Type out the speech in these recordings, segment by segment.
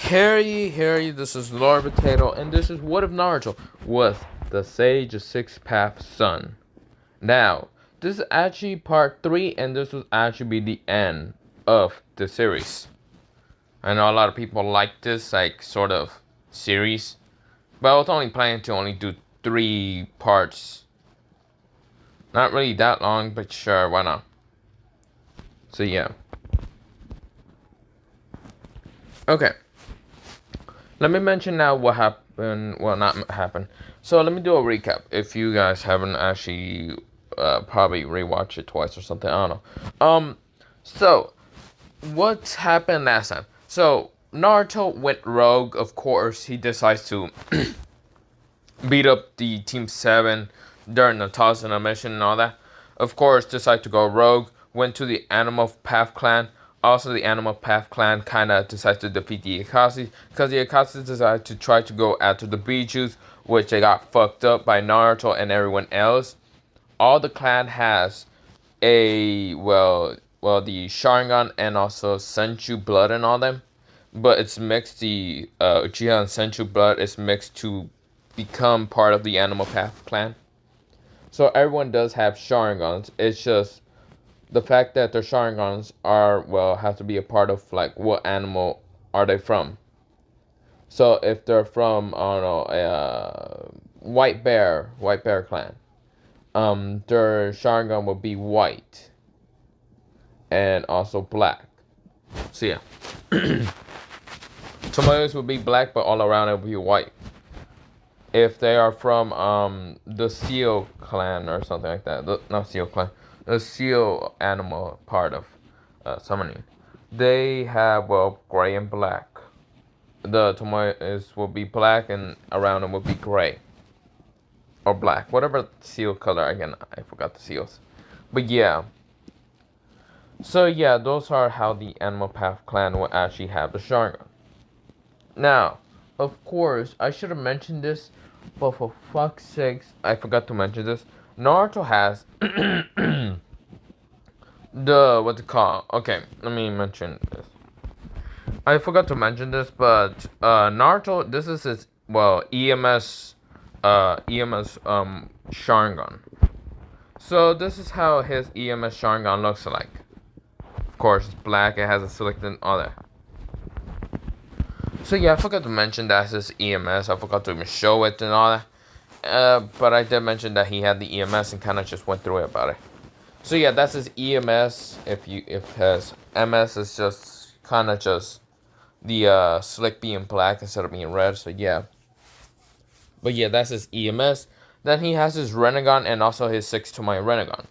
Harry, this is Lord Potato, and this is What If Naruto was the Sage of Six Paths Son. Now, this is actually part 3, and this will actually be the end of the series. I know a lot of people like this, sort of series, but I was only planning to only do 3 parts. Not really that long, but sure, why not? So yeah. Okay. Let me mention now what happened, well, not happened. So let me do a recap if you guys haven't actually probably rewatched it twice or something, I don't know. So what happened last time? So Naruto went rogue, of course. He decides to beat up the Team 7 during the Tazuna mission and all that. Of course, decided to go rogue, went to the Animal Path clan. Also, the Animal Path clan kind of decides to defeat the Akatsuki, because the Akatsuki decided to try to go after the Bijus, which they got fucked up by Naruto and everyone else. All the clan has the Sharingan and also Senju blood and all them, but it's mixed. The Uchiha and Senju blood is mixed to become part of the Animal Path clan. So everyone does have Sharingans. It's just the fact that their Sharingans have to be a part of, what animal are they from. So if they're from, I don't know, White Bear clan, their Sharingan will be white and also black. So yeah. Tomoya's will be black, but all around it will be white. If they are from the Seal clan or something like that, not Seal clan, the Seal animal part of summoning, they have gray and black. The Tomoya's will be black, and around them will be gray or black, whatever seal color. Again, I forgot the seals, but yeah. So yeah, those are how the Animal Path clan will actually have the Sharingan. Now, of course, I should have mentioned this, but for fuck's sakes, I forgot to mention this. Naruto has what's it called? Okay, let me mention this. I forgot to mention this, but Naruto, this is his EMS Sharingan. So this is how his EMS Sharingan looks like. Of course, it's black. It has a silicon and all that. So yeah, I forgot to mention that's his EMS. I forgot to even show it and all that. But I did mention that he had the EMS and kind of just went through it about it. So yeah, that's his EMS. If his MS is just kind of just the slick being black instead of being red. So yeah. But yeah, that's his EMS. Then he has his Rinnegan and also his 6 Tomoya Rinnegan.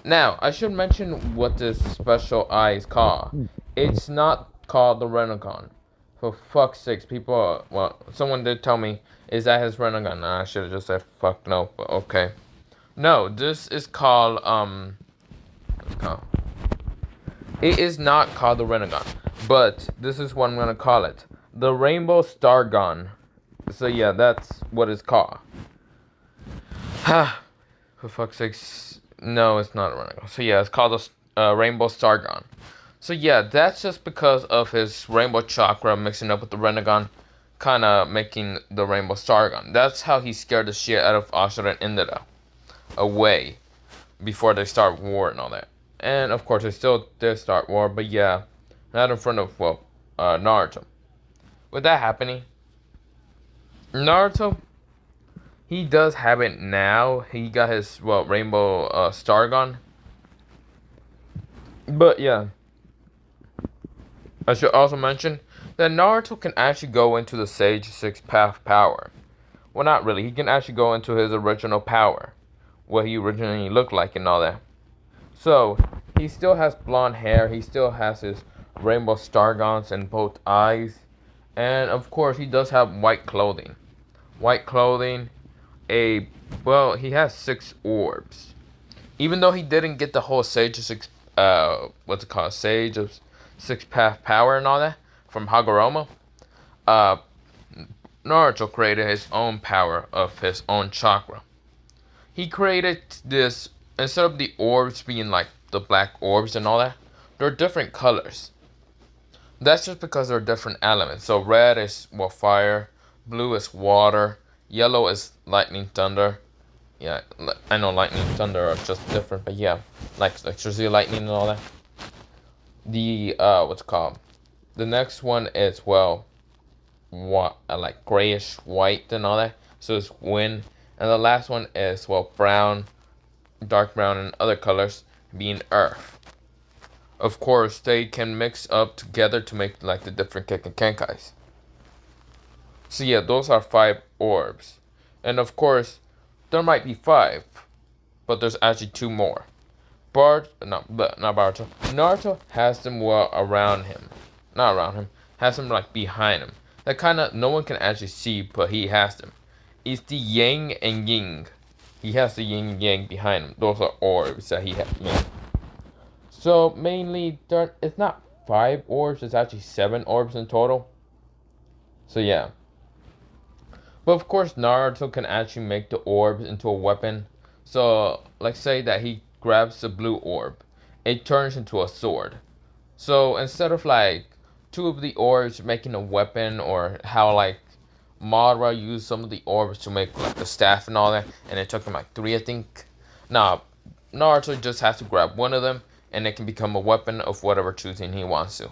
Now, I should mention what this special eye is called. It's not called the Rinnegan. For fuck's sakes, people, someone did tell me, is that his Rinnegan? And I should have just said, fuck no, but okay. No, this is called, it is not called the Rinnegan, but this is what I'm going to call it. The Rainbow Star Gun. So yeah, that's what it's called. For fuck's sakes, no, it's not a Rinnegan. So yeah, it's called the Rainbow Star Gun. So yeah, that's just because of his Rainbow Chakra mixing up with the Rinnegan, kind of making the Rainbow Star Gun. That's how he scared the shit out of Ashura and Indra away before they start war and all that. And of course, they still did start war, but yeah, not in front of, Naruto. With that happening, Naruto, he does have it now. He got his, Rainbow Star Gun. But yeah, I should also mention that Naruto can actually go into the Sage 6 Path power. Well, not really. He can actually go into his original power, what he originally looked like and all that. So, he still has blonde hair. He still has his Rainbow Star Guns in both eyes. And, of course, he does have white clothing. White clothing. He has 6 orbs. Even though he didn't get the whole Sage of 6, Sage of 6 Path power and all that from Hagoromo, Naruto created his own power of his own chakra. He created this, instead of the orbs being like the black orbs and all that, they're different colors. That's just because they're different elements. So red is well fire, blue is water, yellow is lightning thunder. Yeah, I know lightning thunder are just different, but yeah, like electricity, lightning, and all that. The what's it called? The next one is well, what like grayish white and all that. So it's wind, and the last one is well brown, dark brown, and other colors being earth. Of course, they can mix up together to make like the different Kenkais. So yeah, those are 5 orbs. And of course, there might be 5, but there's actually 2 more. Not Naruto. Naruto has them well around him. Not around him. Has them like behind him. That kind of no one can actually see, but he has them. It's the yang and yin. He has the yin and yang behind him. Those are orbs that he has made. So mainly, it's not 5 orbs. It's actually 7 orbs in total. So yeah. But of course, Naruto can actually make the orbs into a weapon. So, like say that he grabs the blue orb, it turns into a sword. So instead of like 2 of the orbs making a weapon, or how like Madara used some of the orbs to make like the staff and all that, and it took him like 3, I think. Nah, Naruto just has to grab one of them, and it can become a weapon of whatever choosing he wants to.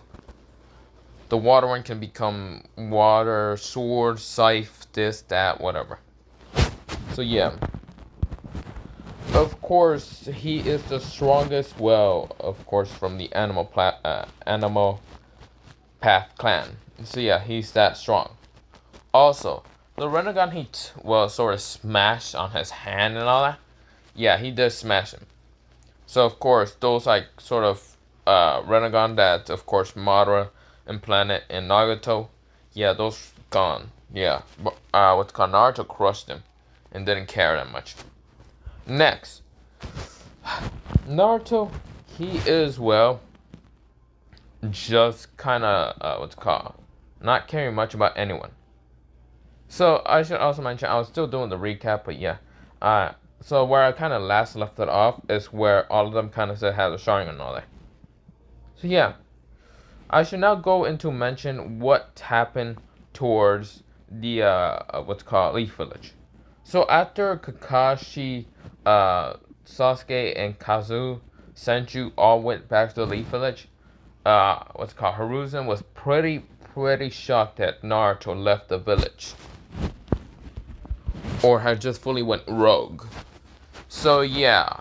The water one can become water, sword, scythe, this, that, whatever. So yeah. Of course, he is the strongest, well, of course, from the Animal Path clan. So yeah, he's that strong. Also, the Rinnegan he, sort of smashed on his hand and all that. Yeah, he did smash him. So of course, those like sort of Rinnegan that, of course, Madara implanted in Naruto. Yeah, those gone. Yeah, what's called Naruto crushed him and didn't care that much. Next, Naruto, he is well, just kind of what's called not caring much about anyone. So I should also mention I was still doing the recap, but yeah. So where I kind of last left it off is where all of them kind of said had a Sharingan and all that. So yeah, I should now go into mention what happened towards the what's called Leaf Village. So after Kakashi, Sasuke, and Kazu Senju all went back to the Leaf Village, what's called Hiruzen was pretty shocked that Naruto left the village, or had just fully went rogue. So yeah,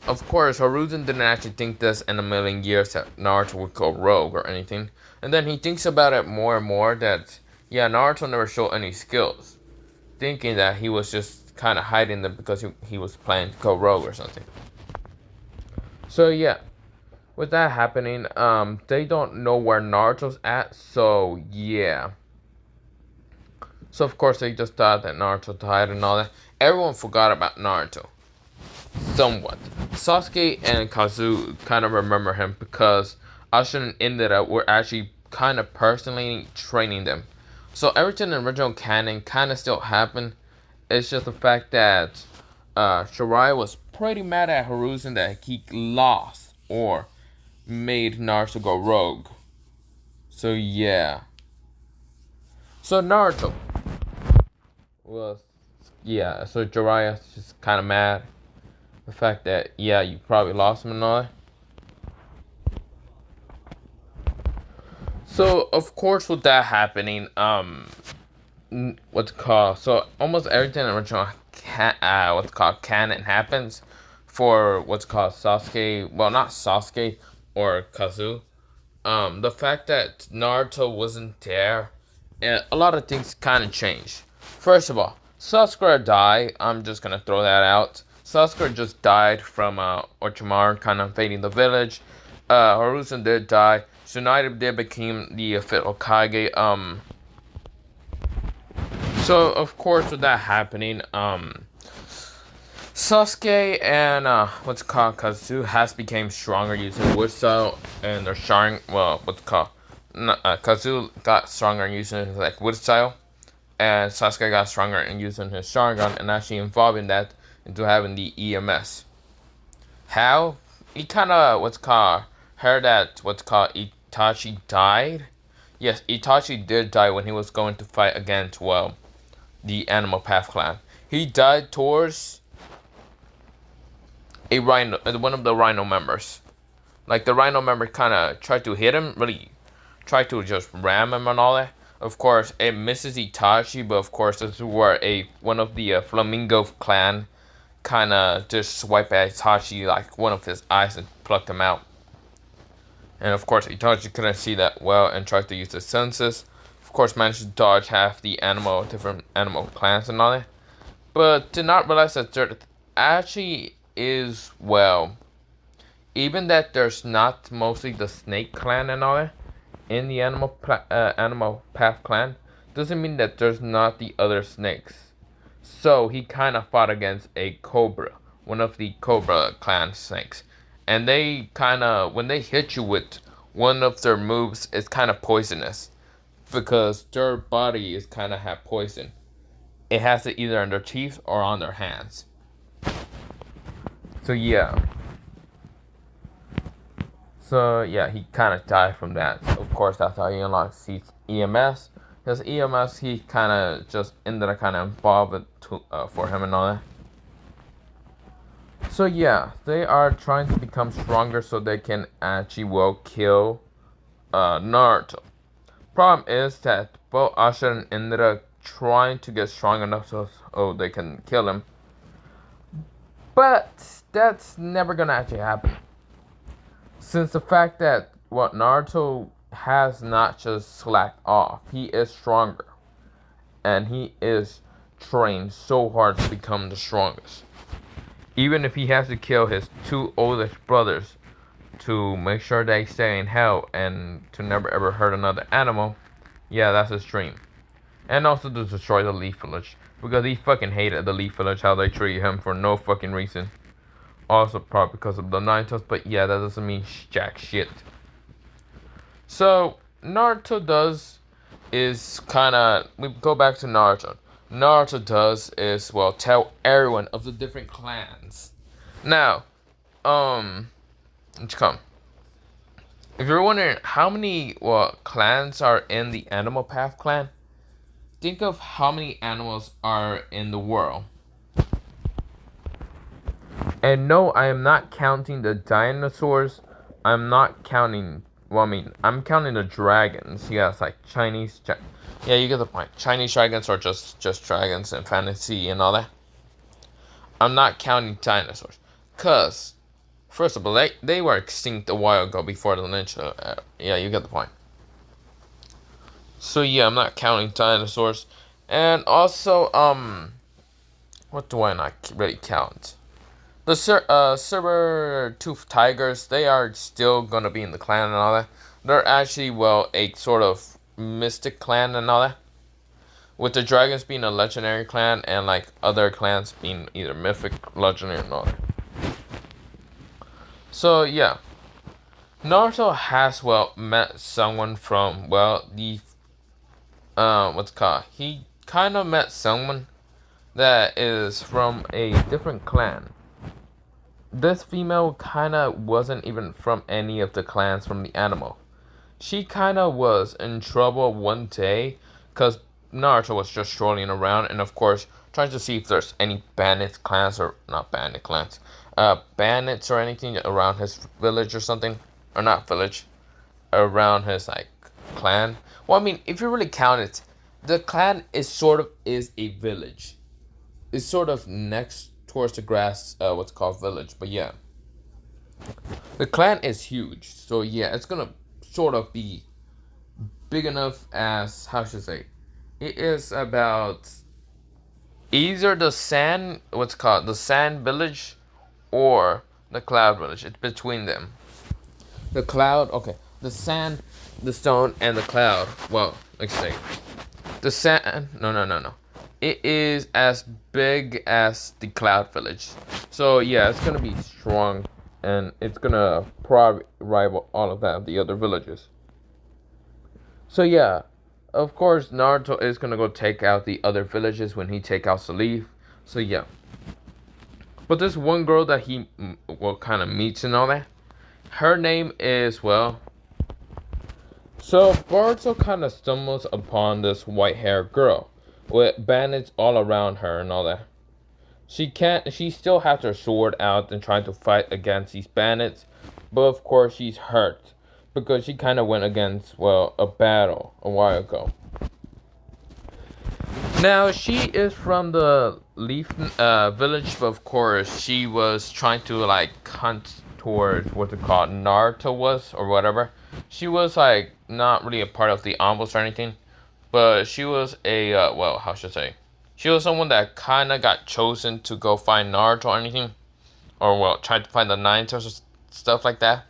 of course Hiruzen didn't actually think this in a million years that Naruto would go rogue or anything, and then he thinks about it more and more that yeah, Naruto never showed any skills, thinking that he was just kind of hiding them because he was planning to go rogue or something. So yeah, with that happening, they don't know where Naruto's at, so yeah. So of course they just thought that Naruto died and all that. Everyone forgot about Naruto. Somewhat. Sasuke and Kazu kind of remember him because Ashin and Indra were actually kind of personally training them. So everything in the original canon kind of still happened. It's just the fact that Jiraiya was pretty mad at Hiruzen that he lost or made Naruto go rogue. So yeah. So Naruto was, yeah, so Jiraiya's just kind of mad. The fact that, yeah, you probably lost him and all that. So, of course, with that happening, what's called, so almost everything in the original canon happens for what's called Sasuke, well, not Sasuke or Kazu. The fact that Naruto wasn't there, and a lot of things kind of changed. First of all, Sasuke died. I'm just gonna throw that out. Sasuke just died from Orochimaru kind of invading the village. Hiruzen did die. Tsunade did become the official Kage. So of course with that happening, Sasuke and what's called Kazu has became stronger using wood style, and their Sharingan. Well, what's called Kazu got stronger in using his like wood style, and Sasuke got stronger in using his Sharingan, and actually involving that into having the EMS. How? He kind of heard that Itachi died, Yes, Itachi did die when he was going to fight against, well, the Animal Path clan. He died towards a rhino, one of the rhino members. Like, the rhino member kind of tried to hit him, really tried to just ram him and all that. Of course, it misses Itachi, but of course, this is where one of the Flamingo clan kind of just swiped at Itachi, like, one of his eyes and plucked him out. And of course, Itachi couldn't see that well and tried to use his senses. Of course, managed to dodge half the different animal clans and all that. But did not realize that there actually is, well, even that there's not mostly the snake clan and all that in the animal path clan, doesn't mean that there's not the other snakes. So he kind of fought against a cobra, one of the cobra clan snakes. And they kind of, when they hit you with one of their moves, it's kind of poisonous. Because their body is kind of have poison. It has it either on their teeth or on their hands. So yeah. He kind of died from that. So of course, that's how he unlocks EMS. Because EMS, he kind of just ended up kind of involved for him and all that. So yeah, they are trying to become stronger so they can actually kill Naruto. Problem is that both Asha and Indra trying to get strong enough so they can kill him. But that's never gonna actually happen. Since the fact that Naruto has not just slacked off, he is stronger. And he is trained so hard to become the strongest. Even if he has to kill his two oldest brothers to make sure they stay in hell and to never ever hurt another animal, yeah, that's his dream. And also to destroy the Leaf Village, because he fucking hated the Leaf Village, how they treated him for no fucking reason. Also probably because of the Nine Tails, but yeah, that doesn't mean jack shit. So, Naruto we go back to Naruto. Naruto does is, well, tell everyone of the different clans. Now, let's come. If you're wondering how many, clans are in the Animal Path clan, think of how many animals are in the world. And no, I am not counting the dinosaurs. I'm not counting, I'm counting the dragons. Yeah, it's like Chinese, yeah, you get the point. Chinese dragons are just dragons and fantasy and all that. I'm not counting dinosaurs. Because, first of all, they were extinct a while ago before the ninja. Yeah, you get the point. So yeah, I'm not counting dinosaurs. And also, what do I not really count? The saber-toothed tigers, they are still gonna be in the clan and all that. They're actually, a sort of mystic clan and all that. With the dragons being a legendary clan and, like, other clans being either mythic, legendary, and all that. So, yeah. Naruto has, met someone from, the, what's it called? He kind of met someone that is from a different clan. This female kind of wasn't even from any of the clans from the animal. She kind of was in trouble one day because Naruto was just strolling around and, of course, trying to see if there's any bandits or bandits or anything around his village or something. Or not village, around his, clan. Well, if you really count it, the clan is a village. It's sort of next towards the grass, what's called village, but yeah. The clan is huge, so yeah, it's gonna sort of be big enough as, how should I say, it is about either the sand village or the cloud village. It's between them. The cloud, the sand, the stone, and the cloud. Well, let's say the sand. No. It is as big as the cloud village. So yeah, it's gonna be strong, and it's gonna probably rival all of the other villages. So yeah, of course Naruto is gonna go take out the other villages when he take out the leaf. So yeah. But this one girl that he kind of meets and all that. Her name is, So Boruto kind of stumbles upon this white-haired girl with bandits all around her and all that. She still has her sword out and trying to fight against these bandits, but of course she's hurt because she kind of went against, well, a battle a while ago. Now she is from the Leaf village, but of course she was trying to like hunt towards what's it called, Naruto was or whatever. She was like not really a part of the envoys or anything, but she was a well, how should I say? She was someone that kind of got chosen to go find Naruto or anything, or well, tried to find the nine or stuff like that.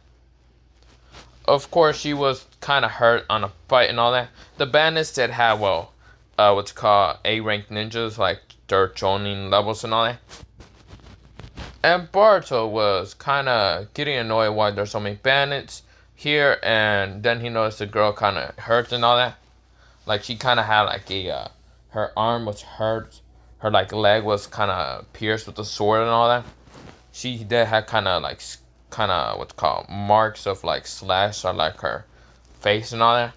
Of course, she was kind of hurt on a fight and all that. The bandits did have, well, what's called A-rank ninjas, like their joining levels and all that. And Boruto was kind of getting annoyed why there's so many bandits here, and then he noticed the girl kind of hurt and all that. Like she kind of had like a, her arm was hurt, her like leg was kind of pierced with the sword and all that. She did have kind of like what's called marks of like slash on like her face and all that,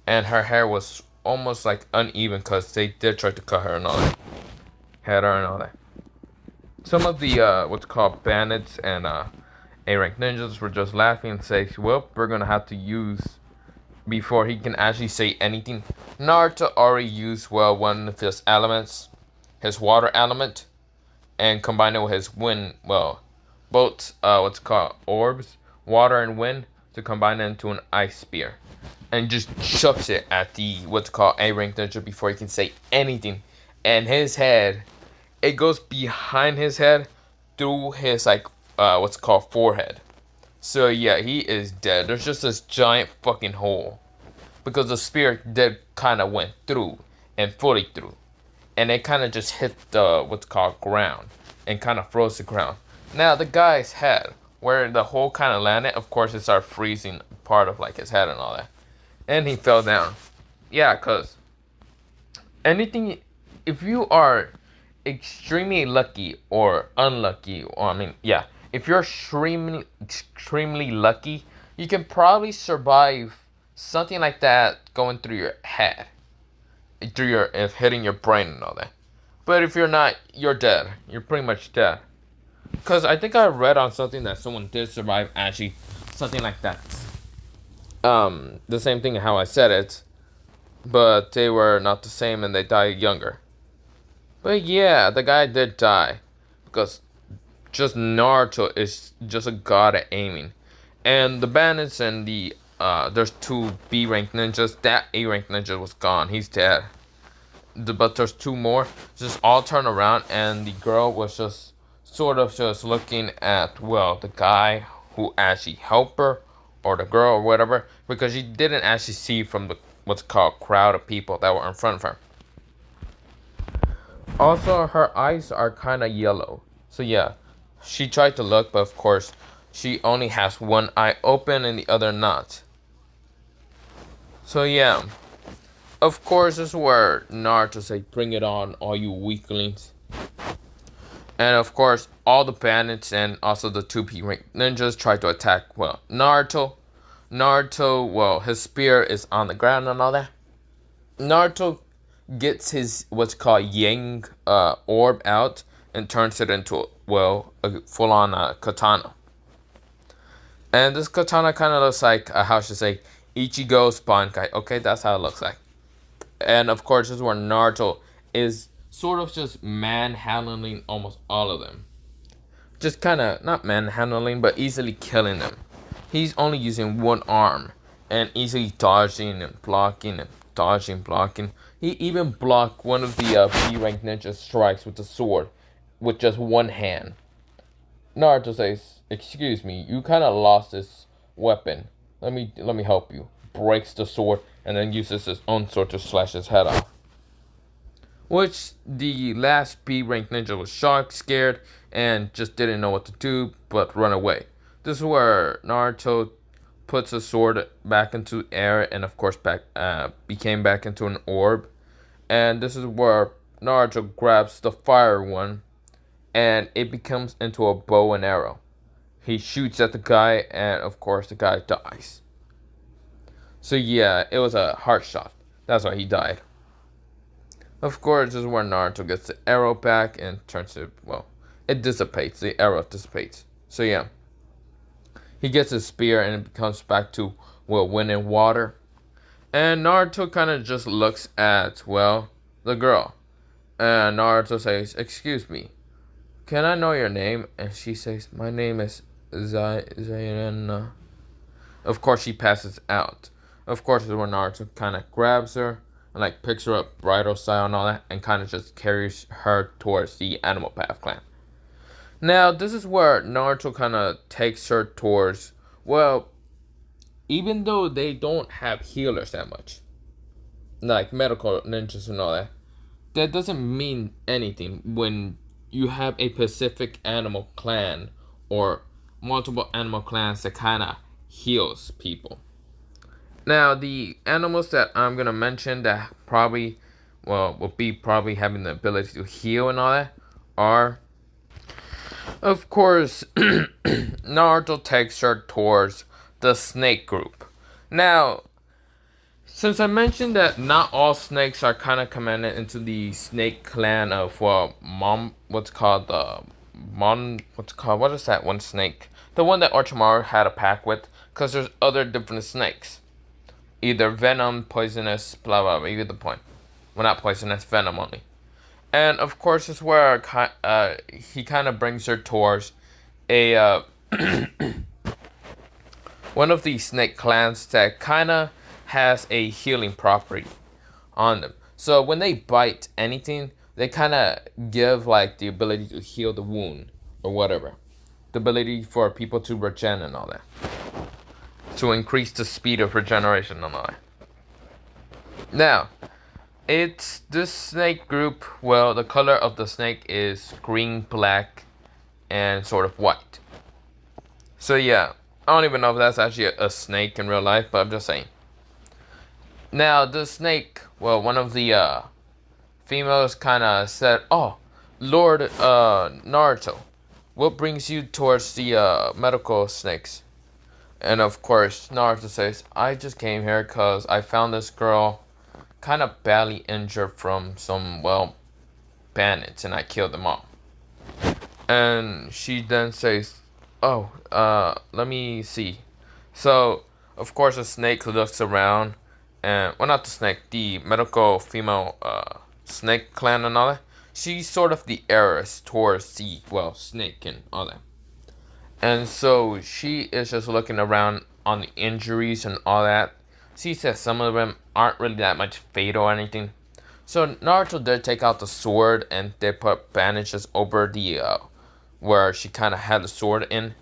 and her hair was almost like uneven because they did try to cut her and all that, had her and all that. Some of the what's called bandits and A-rank ninjas were just laughing and say, well, we're gonna have to use, before he can actually say anything, Naruto already used, well, one of his elements, his water element, and combined it with his wind, well, both what's called orbs, water and wind, to combine it into an ice spear, and just chucks it at the what's called A-rank ninja before he can say anything. And his head, it goes behind his head through his like what's called forehead. So yeah, he is dead. There's just this giant fucking hole because the spear did kind of went through and fully through, and it kind of just hit the what's called ground and kind of froze the ground. Now the guy's head, where the hole kind of landed, of course it started freezing part of like his head and all that, and he fell down. Yeah, cause anything, if you are extremely lucky or unlucky, or I mean, yeah, if you're extremely lucky, you can probably survive something like that going through your head, through your, if hitting your brain and all that. But if you're not, you're dead. You're pretty much dead. Because I think I read on something that someone did survive actually something like that. The same thing how I said it, but they were not the same and they died younger. But yeah, the guy did die because just Naruto is just a god at aiming. And the bandits and the there's two B-rank ninjas. That A-rank ninja was gone. He's dead. But there's two more. Just all turned around and the girl was just sort of just looking at, well, the guy who actually helped her, or the girl or whatever, because she didn't actually see from the what's called crowd of people that were in front of her. Also, her eyes are kind of yellow. So yeah, she tried to look, but of course, she only has one eye open and the other not. So yeah, of course, this is where Naruto say, bring it on, all you weaklings. And of course, all the bandits and also the two P-rank ninjas try to attack, well, Naruto. Naruto, well, his spear is on the ground and all that. Naruto gets his what's called Yang orb out and turns it into, well, a full-on katana. And this katana kind of looks like, how should I say, Ichigo's Bankai. Okay, that's how it looks like. And of course, this is where Naruto is sort of just manhandling almost all of them. Just kind of, not manhandling, but easily killing them. He's only using one arm and easily dodging and blocking and dodging, blocking. He even blocked one of the B-rank ninja strikes with the sword with just one hand. Naruto says, excuse me, you kind of lost this weapon. Let me help you. Breaks the sword and then uses his own sword to slash his head off. Which the last B-rank ninja was shocked, scared, and just didn't know what to do but run away. This is where Naruto puts the sword back into air and of course became back into an orb. And this is where Naruto grabs the fire one and it becomes into a bow and arrow. He shoots at the guy and of course the guy dies. So yeah, it was a heart shot. That's why he died. Of course, this is where Naruto gets the arrow back and turns it, well, it dissipates. The arrow dissipates. So yeah, he gets his spear and it comes back to, well, wind and water. And Naruto kind of just looks at, well, the girl. And Naruto says, "Excuse me, can I know your name?" And she says, "My name is Zaina." Of course, she passes out. Of course, is when Naruto kind of grabs her and like picks her up bridal style and all that, and kind of just carries her towards the Animal Path clan. Now, this is where Naruto kind of takes her towards, well, even though they don't have healers that much, like medical ninjas and all that, that doesn't mean anything when you have a Pacific animal clan or multiple animal clans that kind of heals people. Now, the animals that I'm going to mention that probably, well, will be probably having the ability to heal and all that are, of course, Naruto takes her towards the snake group. Now, since I mentioned that not all snakes are kind of commanded into the snake clan of, well, what's what is that one snake? The one that Orochimaru had a pact with, because there's other different snakes. Either venom, poisonous, blah blah blah, you get the point. Well, not poisonous, venom only. And of course, it's where he kind of brings her towards a one of the snake clans that kind of has a healing property on them. So when they bite anything, they kind of give like the ability to heal the wound or whatever. The ability for people to regen and all that. To increase the speed of regeneration and all that. Now, it's this snake group, well, the color of the snake is green, black, and sort of white. So yeah, I don't even know if that's actually a snake in real life, but I'm just saying. Now, the snake, well, one of the females kind of said, "Oh, Lord Naruto, what brings you towards the medical snakes?" And of course, Naruto says, "I just came here because I found this girl kind of badly injured from some, well, bandits, and I killed them all." And she then says, "Oh, let me see." So, of course, the snake looks around, and, well, not the snake, the medical female snake clan and all that. She's sort of the heiress towards the, well, snake and all that. And so she is just looking around on the injuries and all that. She says some of them aren't really that much fatal or anything. So Naruto did take out the sword and they put bandages over the where she kind of had the sword in.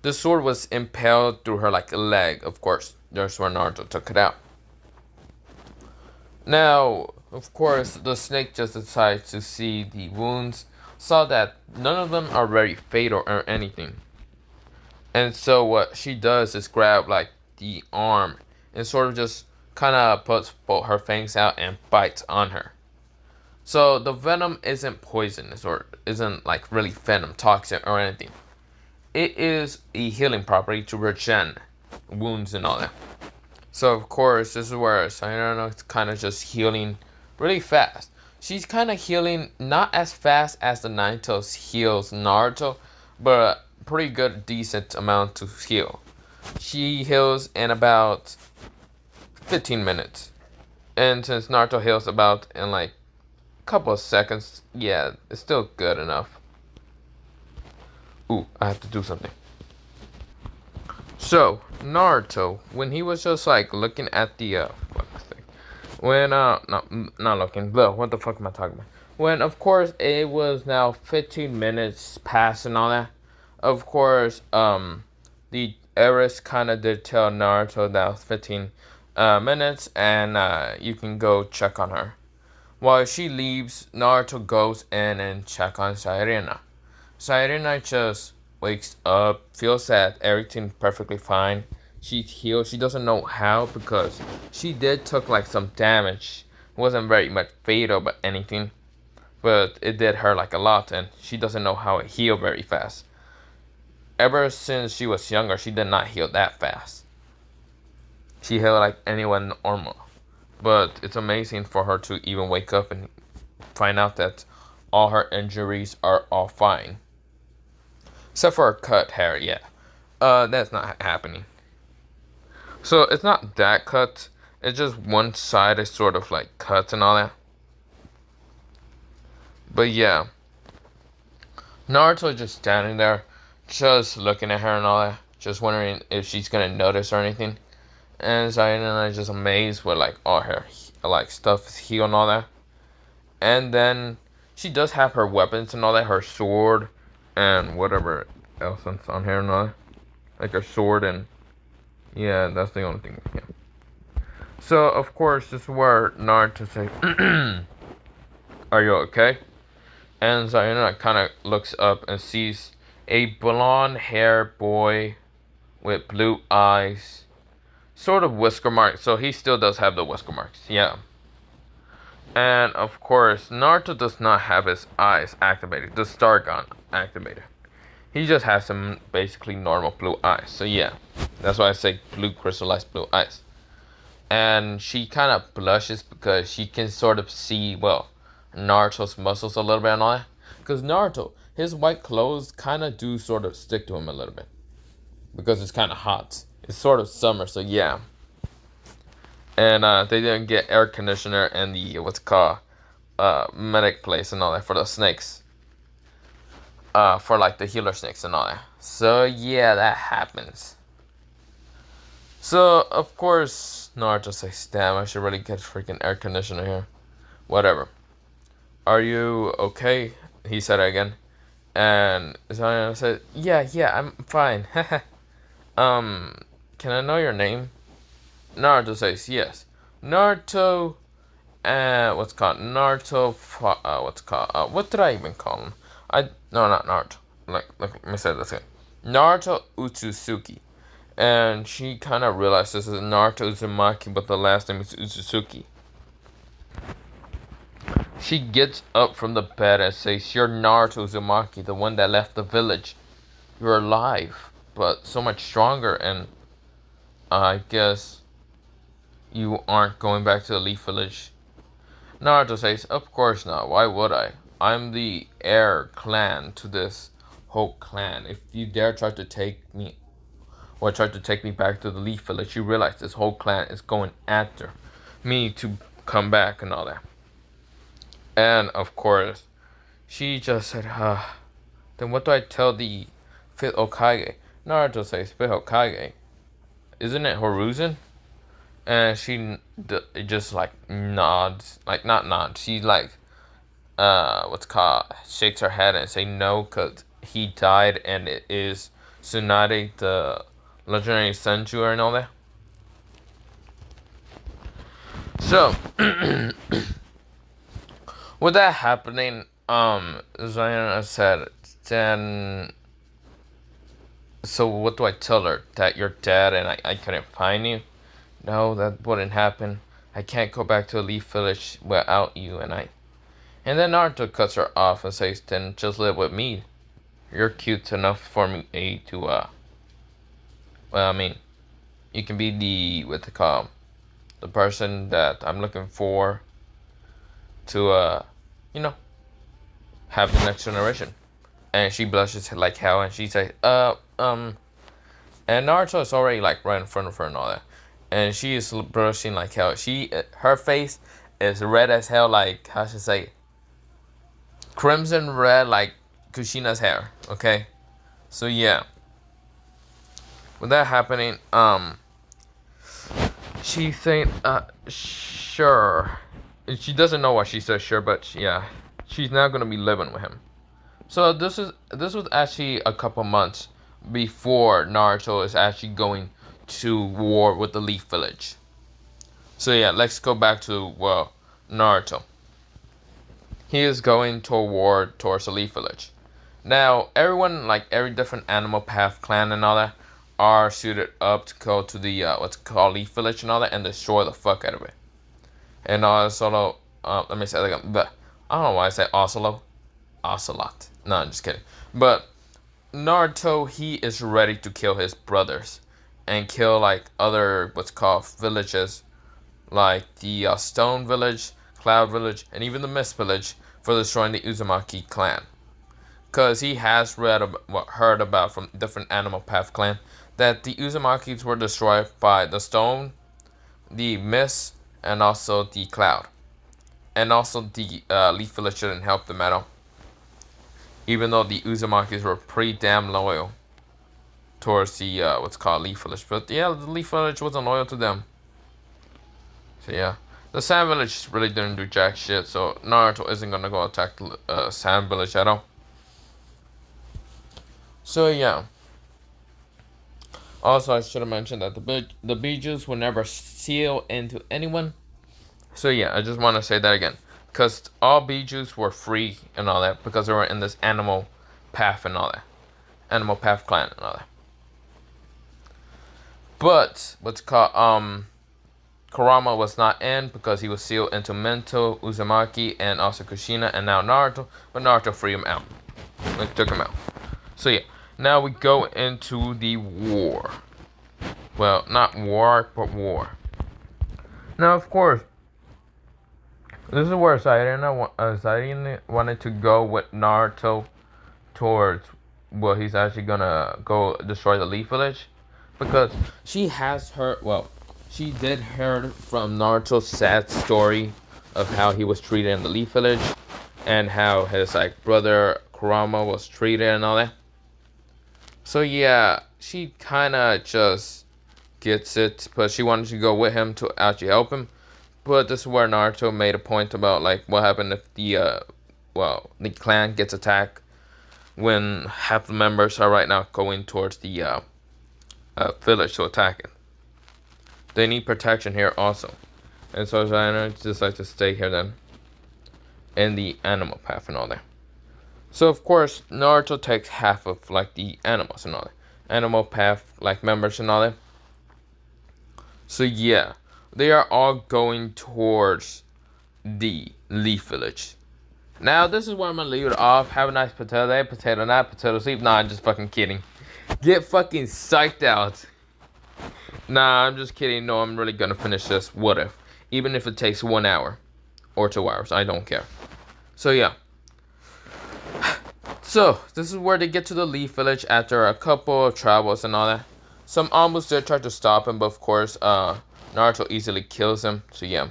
The sword was impaled through her like leg, of course. That's where Naruto took it out. Now, of course, the snake just decides to see the wounds, saw that none of them are very fatal or anything. And so what she does is grab like the arm and sort of just kind of puts both her fangs out and bites on her. So the venom isn't poisonous or isn't like really venom toxic or anything. It is a healing property to regen wounds and all that. So of course this is where Sayonara is kind of just healing really fast. She's kind of healing not as fast as the Nine Tails heals Naruto, but a pretty good decent amount to heal. She heals in about 15 minutes. And since Naruto heals about in like a couple of seconds, yeah, it's still good enough. Ooh, I have to do something. So, Naruto, when he was just like looking at the when not looking, what the fuck am I talking about? When of course it was now 15 minutes past and all that. Of course, the heiress kind of did tell Naruto that was 15 minutes and you can go check on her. While she leaves, Naruto goes in and check on Sairina. Sairina just wakes up, feels that everything's perfectly fine. She's healed. She doesn't know how because she did took like some damage. It wasn't very much fatal but anything. But it did hurt like a lot and she doesn't know how it healed very fast. Ever since she was younger, she did not heal that fast. she hit like anyone normal. But it's amazing for her to even wake up and find out that all her injuries are all fine. Except for her cut hair, yeah. That's not happening. So it's not that cut. It's just one side is sort of like cut and all that. But yeah. Naruto just standing there, just looking at her and all that. Just wondering if she's gonna notice or anything. And Sayana is just amazed with like all her like stuff is healed and all that. And then she does have her weapons and all that, her sword and whatever else on here and all that. Like her sword and yeah, that's the only thing. Yeah. So of course this is where Naruto says, "Are you okay?" And Sayana kind of looks up and sees a blonde-haired boy with blue eyes, sort of whisker marks. So he still does have the whisker marks, yeah. And of course, Naruto does not have his eyes activated, the star gun activated. He just has some basically normal blue eyes. So yeah, that's why I say blue crystallized blue eyes. And she kind of blushes because she can sort of see, well, Naruto's muscles a little bit and all that. Because Naruto, his white clothes kind of do sort of stick to him a little bit. Because it's kind of hot. It's sort of summer, so yeah. And they didn't get air conditioner and the, what's it called, medic place and all that for the snakes. For like the healer snakes and all that. So yeah, that happens. So, of course, Naruto says, damn, I should really get freaking air conditioner here. Whatever. Are you okay? He said it again. And Sayana said, yeah, I'm fine. Can I know your name? Naruto says, yes. Naruto, what's it called? Naruto, what's it called? What did I even call him? No, not Naruto. Let me say this again. Naruto Utsutsuki. And she kind of realized this is Naruto Uzumaki, but the last name is Utsutsuki. She gets up from the bed and says, you're Naruto Uzumaki, the one that left the village. You're alive, but so much stronger, and I guess you aren't going back to the Leaf Village. Naruto says, of course not, why would I? I'm the heir clan to this whole clan. If you dare try to take me back to the Leaf Village, you realize this whole clan is going after me to come back and all that. And of course, she just said, then what do I tell the 5th Hokage? Naruto says, 5th Hokage? Isn't it Hiruzen? And she just like nods, like not nods, she like, what's called, shakes her head and say no, cause he died and it is Tsunade, the legendary Senju and all that. So, with that happening, Sayana said, then, so what do I tell her? That you're dead and I couldn't find you? No, that wouldn't happen. I can't go back to a Leaf Village without you and then Naruto cuts her off and says, then just live with me. You're cute enough for me to, well, I mean, you can be the person that I'm looking for to, have the next generation. And she blushes like hell and she says, and Naruto is already like right in front of her and all that. And she is blushing like hell. Her face is red as hell, like, how should I say, crimson red like Kushina's hair, okay? So yeah. With that happening, she's saying, sure. She doesn't know why she says sure, but yeah, she's now gonna be living with him. So this was actually a couple months before Naruto is actually going to war with the Leaf Village. So yeah, let's go back to, well, Naruto. He is going to a war towards the Leaf Village. Now, everyone, like every different Animal Path clan and all that, are suited up to go to the, what's called Leaf Village and all that, and destroy the fuck out of it. And Solo, let me say that again, but I don't know why I say Ocelot. No, I'm just kidding. But Naruto, he is ready to kill his brothers. and kill like other what's called villages, like the Stone Village, Cloud Village, and even the Mist Village for destroying the Uzumaki clan. Because he has heard about from different Animal Path clan that the Uzumakis were destroyed by the Stone, the Mist, and also the Cloud. And also the Leaf Village didn't help them at all. Even though the Uzumakis were pretty damn loyal towards the what's called Leaf Village. But yeah, the Leaf Village wasn't loyal to them. So yeah. The Sand Village really didn't do jack shit, so Naruto isn't gonna go attack the Sand Village at all. So yeah. Also, I should have mentioned that the Bijus will never seal into anyone. So yeah, I just want to say that again. Because all Bijus were free and all that, because they were in this Animal Path and all that. Animal Path clan and all that. But, what's called, Kurama was not in because he was sealed into Mento, Uzumaki, and also Kushina, and now Naruto. But Naruto freed him out. Like, took him out. So yeah, now we go into the war. Well, not war, but war. Now, of course, this is where Saitama wanted to go with Naruto towards, well, he's actually gonna go destroy the Leaf Village. Because she has heard, well, she did hear from Naruto's sad story of how he was treated in the Leaf Village. And how his, like, brother Kurama was treated and all that. So yeah, she kinda just gets it. But she wanted to go with him to actually help him. But this is where Naruto made a point about, like, what happened if the clan gets attacked when half the members are right now going towards the village to attack it. They need protection here also. And so Zaina decided to stay here then. In the Animal Path and all that. So of course, Naruto takes half of, like, the animals and all that. Animal Path, like, members and all that. So yeah. They are all going towards the Leaf Village. Now, this is where I'm going to leave it off. Have a nice potato day, potato night, potato sleep. Nah, I'm just fucking kidding. Get fucking psyched out. Nah, I'm just kidding. No, I'm really going to finish this. What if? Even if it takes 1 hour. Or 2 hours. I don't care. So, yeah. So, this is where they get to the Leaf Village after a couple of travels and all that. Some almost did try to stop him, but of course, Naruto easily kills him, so yeah.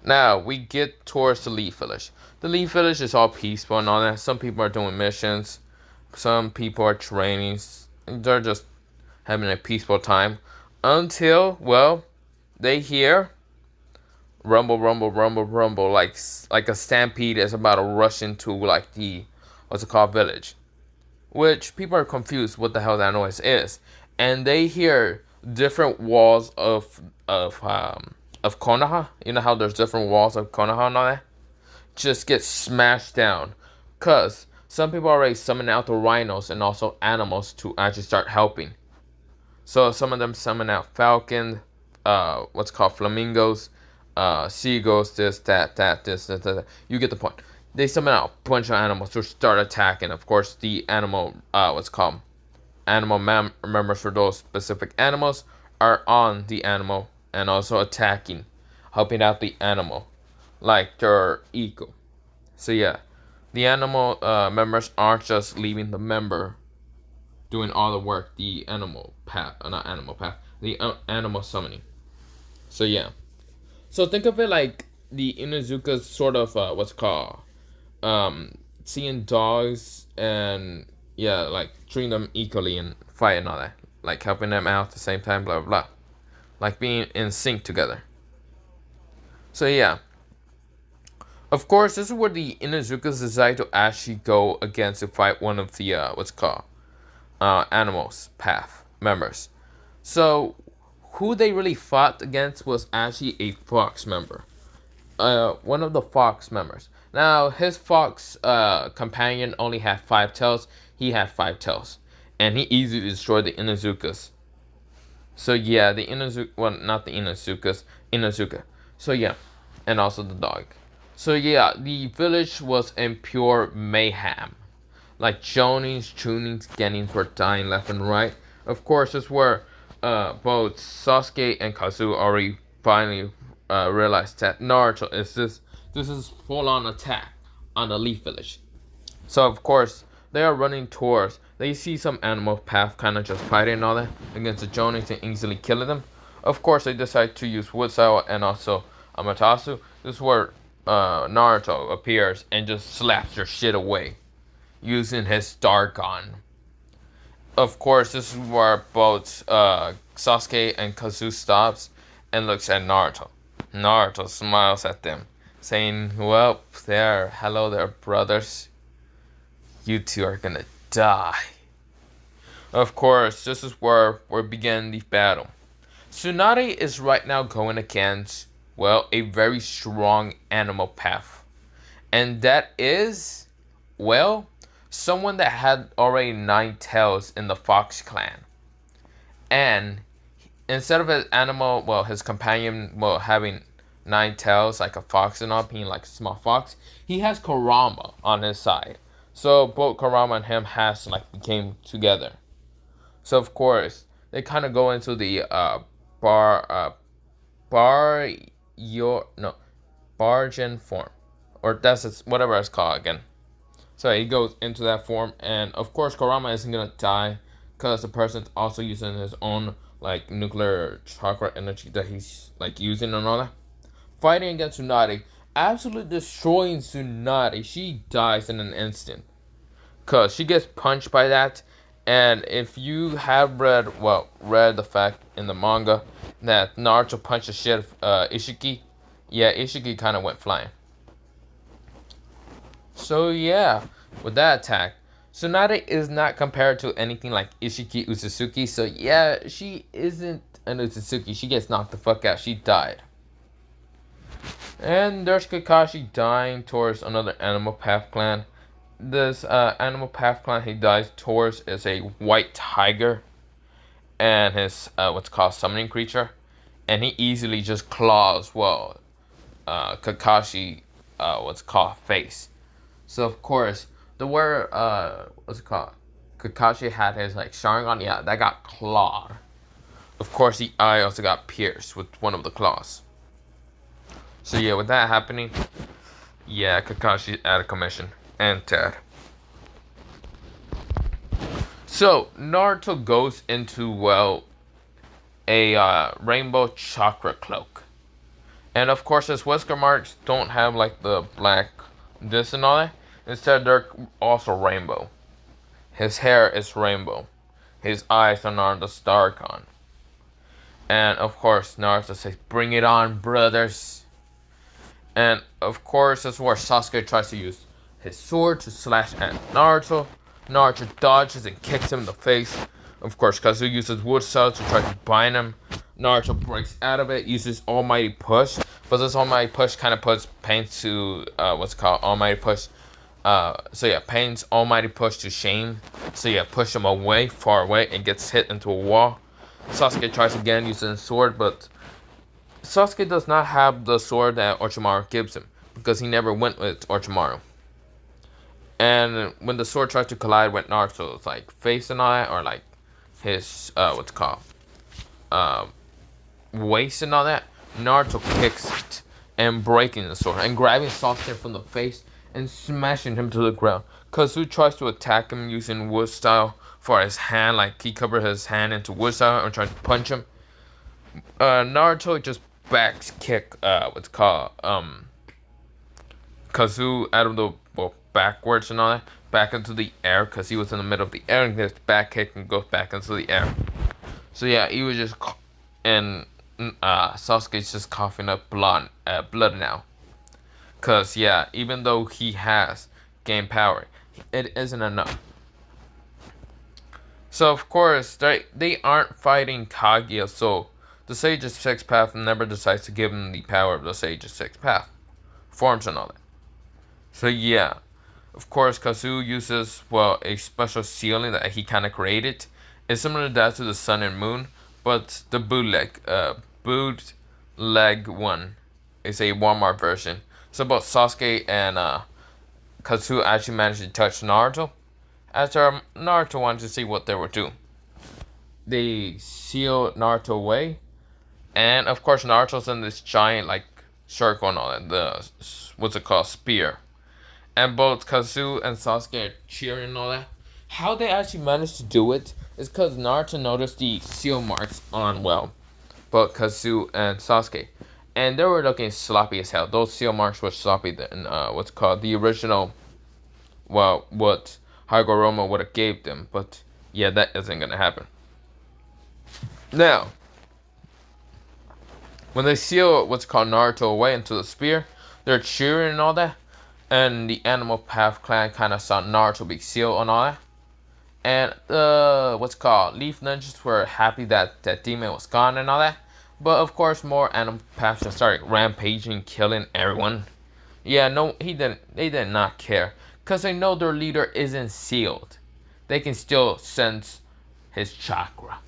Now, we get towards the Leaf Village. The Leaf Village is all peaceful and all that. Some people are doing missions. Some people are training. They're just having a peaceful time. Until, well, they hear rumble, rumble, rumble, rumble. Like a stampede is about to rush into, like, the, what's it called, village. Which, people are confused what the hell that noise is. And they hear different walls of Konoha. You know how there's different walls of Konoha and all that? Just get smashed down. Cause some people already summon out the rhinos and also animals to actually start helping. So some of them summon out falcon, what's called flamingos, seagulls, this, that. You get the point. They summon out a bunch of animals to start attacking. Of course, the animal, animal members for those specific animals are on the animal and also attacking, helping out the animal, like their eco. So yeah, the animal members aren't just leaving the member doing all the work. The animal path, not animal path, the animal summoning. So yeah, so think of it like the Inuzuka's sort of what's called seeing dogs and yeah, like treating them equally and fight and all that, like helping them out at the same time, blah blah blah, like being in sync together. So yeah, of course, this is where the Inuzukas decide to actually go against to fight one of the what's called animals path members. So who they really fought against was actually a fox member, one of the fox members. Now his fox companion only had 5 tails. He had 5 tails, and he easily destroyed the Inuzukas. So yeah, the Inuzuka, well, not the Inuzukas, Inuzuka. So yeah, and also the dog. So yeah, the village was in pure mayhem. Like Jonins, Chunins, Genins were dying left and right. Of course, this is where both Sasuke and Kazuo already finally realized that Naruto is this is full on attack on the Leaf Village. So of course they are running towards. They see some animal path kind of just fighting and all that against the Jonin and easily killing them. Of course they decide to use Wood Style and also Amaterasu. This is where Naruto appears and just slaps their shit away using his Dargon. Of course, this is where both Sasuke and Kazuo stops and looks at Naruto. Naruto smiles at them, saying, "Well, hello there, brothers. You two are gonna die." Of course, this is where we begin the battle. Tsunade is right now going against, well, a very strong animal path. And that is, well, someone that had already 9 tails in the Fox clan. And instead of his animal, well, his companion, well, having 9 tails like a fox and all, being like a small fox, he has Kurama on his side. So both Kurama and him has became together. So of course they kind of go into the bargain form, or that's whatever it's called again. So he goes into that form, and of course Kurama isn't gonna die because the person's also using his own nuclear chakra energy that he's using and all that. Fighting against Tsunade, absolutely destroying Tsunade. She dies in an instant because she gets punched by that. And if you have read the fact in the manga that Naruto punched the shit of Ishiki, yeah, Ishiki kind of went flying. So yeah, with that attack, Tsunade is not compared to anything like Ishiki Uzutsuki. So yeah, she isn't an Uzutsuki. She gets knocked the fuck out. She died. And there's Kakashi dying towards another Animal Path clan. This Animal Path clan he dies towards is a white tiger and his what's called summoning creature, and he easily just claws Kakashi what's called face. So of course the where what's it called, Kakashi had his Sharingan, yeah, that got clawed. Of course the eye also got pierced with one of the claws. So yeah, with that happening, yeah, Kakashi's out of commission and dead. So Naruto goes into a rainbow chakra cloak, and of course his whisker marks don't have the black this and all that. Instead, they're also rainbow. His hair is rainbow. His eyes are Naruto's Dargon. And of course Naruto says, "Bring it on, brothers." And of course, that's where Sasuke tries to use his sword to slash at Naruto. Naruto dodges and kicks him in the face. Of course, Kazuo uses Wood Style to try to bind him. Naruto breaks out of it, uses Almighty Push. But this Almighty Push kind of puts Pain to, what's called Almighty Push. So yeah, Pain's Almighty Push to shame. So yeah, push him away, far away, and gets hit into a wall. Sasuke tries again using his sword, but Sasuke does not have the sword that Orochimaru gives him, because he never went with Orochimaru. And when the sword tries to collide with Naruto's face and all that, or his what's called waist and all that, Naruto kicks it and breaking the sword and grabbing Sasuke from the face and smashing him to the ground. Kazuo tries to attack him using Wood Style for his hand, he covered his hand into Wood Style and tried to punch him. Naruto just back kick what's called Kazuo out of the backwards and all that, back into the air, because he was in the middle of the air, and gets back kick and goes back into the air. So yeah, he was just, and Sasuke's just coughing up blood now, because yeah, even though he has gained power, it isn't enough. So of course they aren't fighting Kaguya, so the Sage of Sixth Path never decides to give him the power of the Sage of Sixth Path forms and all that. So yeah, of course Kazuo uses a special ceiling that he kind of created. It's similar to that to the Sun and Moon, but the bootleg one is a Walmart version. So both Sasuke and Kazuo actually managed to touch Naruto, after Naruto wanted to see what they were doing. they seal Naruto away, and of course Naruto's in this giant like circle and all that. The what's it called, spear, and both Kazu and Sasuke are cheering and all that. How they actually managed to do it is because Naruto noticed the seal marks on both Kazu and Sasuke, and they were looking sloppy as hell. Those seal marks were sloppy than what's called the original. Well, what Hagoromo would have gave them, but yeah, that isn't gonna happen. Now, when they seal what's called Naruto away into the spear, they're cheering and all that, and the Animal Path clan kind of saw Naruto be sealed and all that, and what's called Leaf Ninjas were happy that that demon was gone and all that, but of course more Animal Paths just started rampaging, killing everyone. Yeah, no, they did not care, because they know their leader isn't sealed. They can still sense his chakra.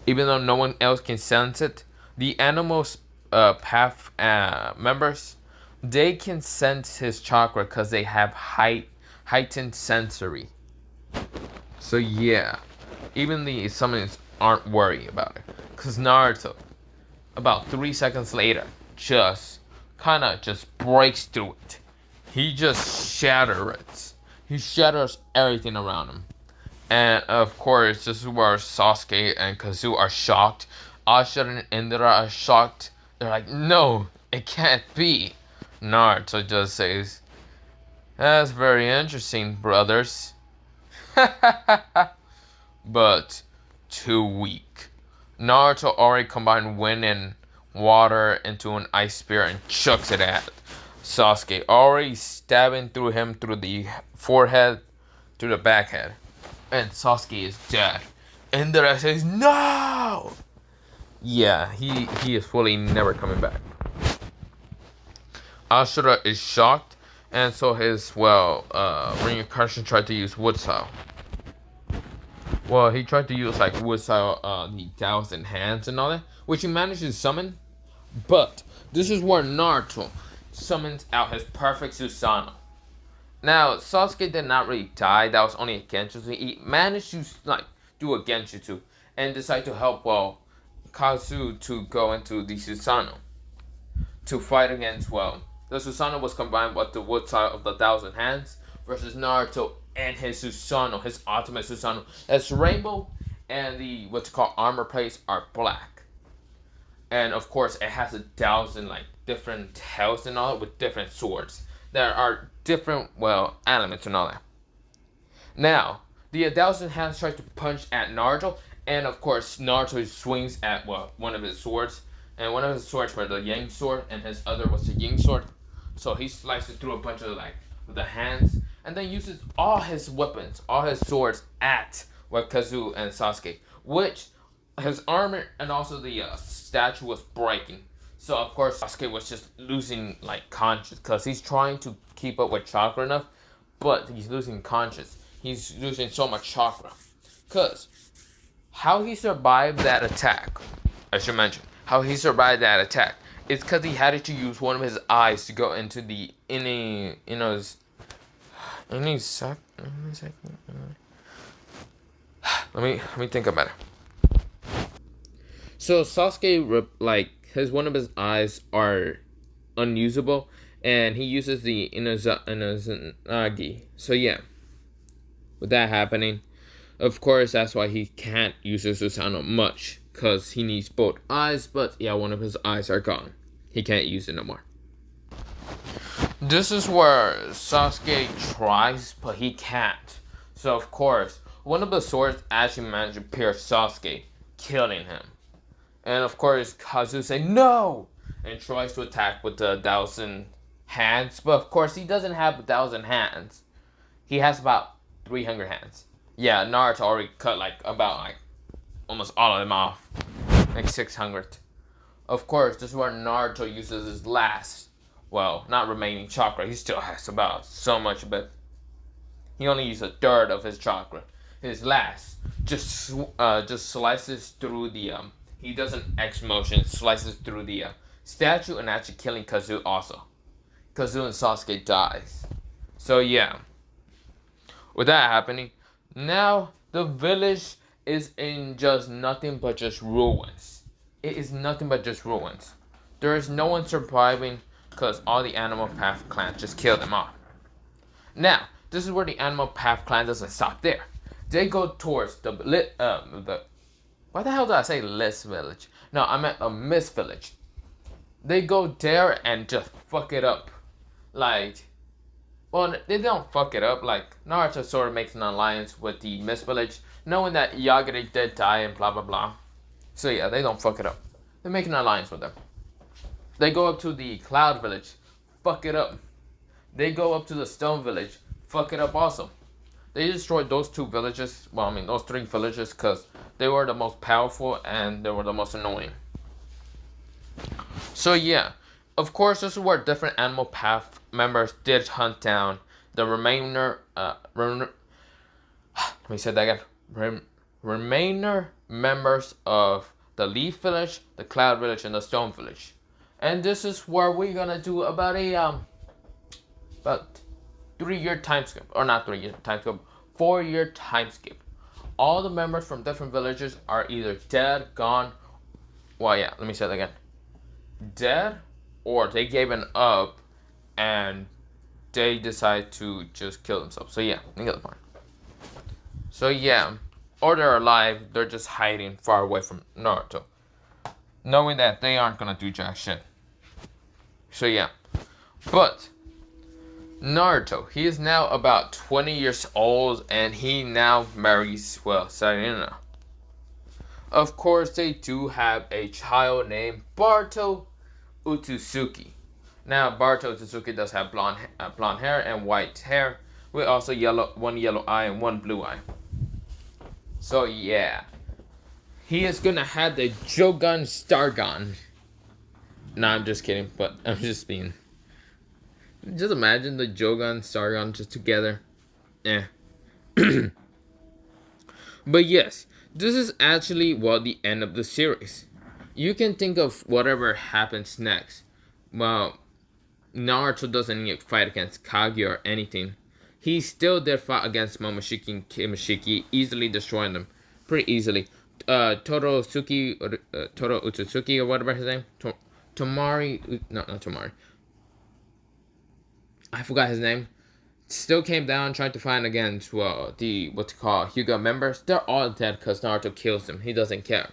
Even though no one else can sense it, the Animal Path members, they can sense his chakra because they have heightened sensory. So yeah, even the summons aren't worried about it. Because Naruto, about 3 seconds later, just breaks through it. He just shatters it. He shatters everything around him. And of course, this is where Sasuke and Kazu are shocked. Ashura and Indra are shocked. They're like, no, it can't be. Naruto just says, that's very interesting, brothers. But too weak. Naruto already combined wind and water into an ice spear and chucks it at Sasuke, already stabbing through him through the forehead to the back head. And Sasuke is dead. Indra says, no! Yeah, he is fully never coming back. Ashura is shocked, and so his, reincarnation tried to use wood style. Well, he tried to use, wood style, the 1,000 hands and all that, which he managed to summon. But this is where Naruto summons out his perfect Susanoo. Now, Sasuke did not really die. That was only a genjutsu. He managed to, do a genjutsu and decide to help, Kazu to go into the Susanoo to fight against, the Susanoo was combined with the wood side of the 1,000 hands versus Naruto and his Susanoo, his ultimate Susanoo. It's rainbow, and the, armor plates are black. And, of course, it has 1,000, different tails and all with different swords. There are different, elements and all that. Now, the 1,000 hands tries to punch at Naruto, and of course, Naruto swings at, one of his swords, and one of his swords was the Yang sword, and his other was the Yin sword. So he slices through a bunch of, the hands, and then uses all his weapons, all his swords at, Kazu and Sasuke, which his armor and also the statue was breaking. So, of course, Sasuke was just losing, conscience, because he's trying to keep up with chakra enough, but he's losing conscience. He's losing so much chakra. Because how he survived that attack, I should mention, how he survived that attack is because he had to use one of his eyes to go into the let me think about it. So Sasuke, one of his eyes are unusable, and he uses the Inazanagi. So yeah, with that happening, of course, that's why he can't use his Susanoo much, because he needs both eyes, but yeah, one of his eyes are gone. He can't use it no more. This is where Sasuke tries, but he can't. So of course, one of the swords actually managed to pierce Sasuke, killing him. And of course, Kazu says no! And tries to attack with the 1,000 hands. But of course, he doesn't have 1,000 hands. He has about 300 hands. Yeah, Naruto already cut almost all of them off. 600. Of course, this is where Naruto uses his last, not remaining chakra. He still has about so much, but he only used 1/3 of his chakra. His last just slices through the he does an X motion, slices through the statue and actually killing Kazu also. Kazu and Sasuke dies. So yeah, with that happening, now the village is in just nothing but just ruins. It is nothing but just ruins. There is no one surviving because all the Animal Path clan just killed them off. Now, this is where the Animal Path clan doesn't stop there. They go towards the why the hell did I say List Village? No, I meant a Mist Village. They go there and just fuck it up. Like, well, they don't fuck it up. Like, Naruto sort of makes an alliance with the Mist Village, knowing that Yagare did die and blah blah blah. So yeah, they don't fuck it up. They make an alliance with them. They go up to the Cloud Village, fuck it up. They go up to the Stone Village, fuck it up also. They destroyed those two villages, well, I mean, those three villages, because they were the most powerful and they were the most annoying. So yeah, of course, this is where different Animal Path members did hunt down the remainder, let me say that again, remainder members of the Leaf Village, the Cloud Village, and the Stone Village. And this is where we're gonna do about a, about 3-year time skip, or not 3-year time skip, 4-year time skip. All the members from different villages are either dead, gone, well yeah, let me say that again, dead, or they gave up and they decide to just kill themselves. So yeah, you get the point. So yeah, or they're alive, they're just hiding far away from Naruto, knowing that they aren't gonna do jack shit. So yeah, but Naruto, he is now about 20 years old and he now marries, well, Sarina. Of course, they do have a child named Barto Utsuki. Now, Barto Utsuki does have blonde hair and white hair, with also one yellow eye and one blue eye. So yeah, he is gonna have the Jogun Stargon. Nah, I'm just kidding, but I'm just being. Just imagine the Jogun Stargon just together. Eh. But yes, this is actually, well, the end of the series. You can think of whatever happens next. Well, Naruto doesn't need to fight against Kage or anything. He still did fight against Momoshiki and Kimishiki, easily destroying them. Pretty easily. Toro Utsutsuki, or whatever his name. Tomari, not Tomari. I forgot his name. Still came down, tried to fight against, well, the, what's it called, Hyuga members. They're all dead because Naruto kills them. He doesn't care.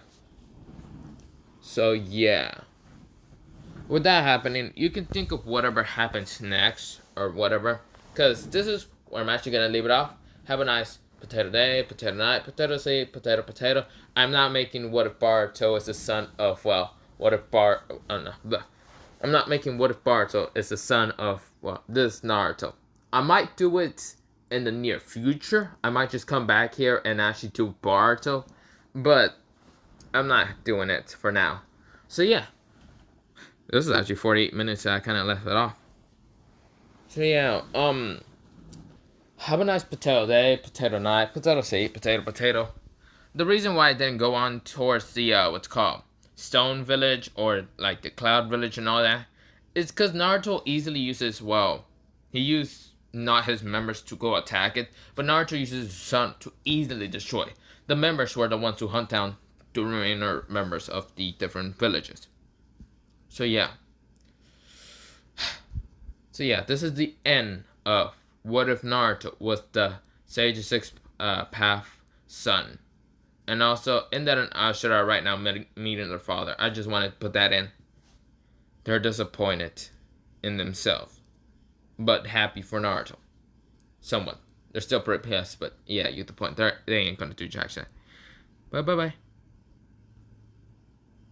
So, yeah. With that happening, you can think of whatever happens next, or whatever. Because this is where I'm actually going to leave it off. Have a nice potato day, potato night, potato seed, potato, potato. I'm not making what if Baruto is the son of, well, what if I'm not making what if Baruto is the son of, well, this Naruto. I might do it in the near future. I might just come back here and actually do Baruto. But I'm not doing it for now. So yeah. This is actually 48 minutes, so I kind of left it off. So yeah, have a nice potato day, potato night, potato seed, potato, potato. The reason why I didn't go on towards the, what's called, Stone Village, or like the Cloud Village and all that, is because Naruto easily uses, well, he used not his members to go attack it, but Naruto uses his son to easily destroy. The members were the ones who hunt down the remainder members of the different villages. So yeah. So yeah, this is the end of What If Naruto was the SO6P son. And also, in that Ashura right now meeting their father. I just wanted to put that in. They're disappointed in themselves, but happy for Naruto. Somewhat. They're still pretty pissed, but yeah, you get the point. They ain't gonna do jack shit. Bye.